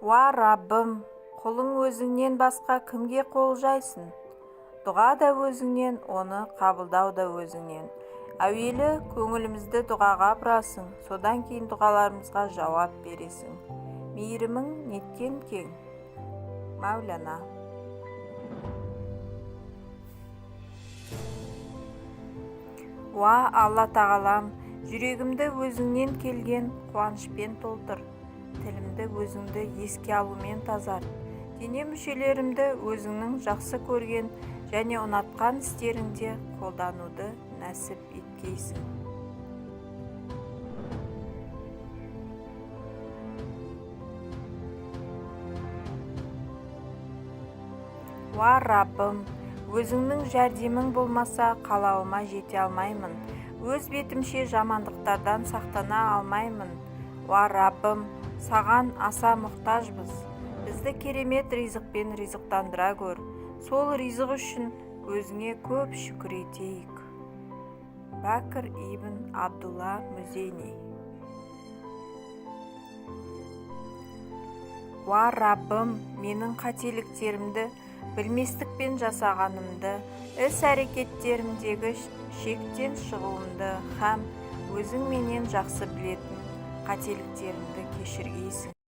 Уа Раббым, құлың өзіңнен басқа кімге қол жайсын? Дұға да өзіңнен, оны қабылдау да өзіңнен. Әуелі көңілімізді дұғаға бұрасың, содан кейін дұғаларымызға жауап бересің. Мейірімің неткен кең. Мәулана. Уа Алла тағалам, жүрегімді өзіңнен келген қуанышпен толтыр. Тілімді өзіңді еске алумен тазарт. Дене мүшелерімді өзіңнің жақсы көрген және ұнатқан істеріңде қолдануды нәсіп еткейсің. Уа Раббым, өзіңнің жәрдемің болмаса қалауыма жете алмаймын. Өз бетімше жамандықтардан сақтана алмаймын. Уа Раббым, саған аса мұқтажбыз. Бізді керемет ризықпен ризықтандыра көр. Сол ризық үшін өзіңе көп шүкір етейік. Бәкір ибн Абдулла Мүзейни. Уа Раббым, менің қателіктерімді, білместікпен жасағанымды, іс-әрекеттерімдегі шектен шығуымды һәм өзің менен жақсы білетін қателіктерімді кешіргейсің.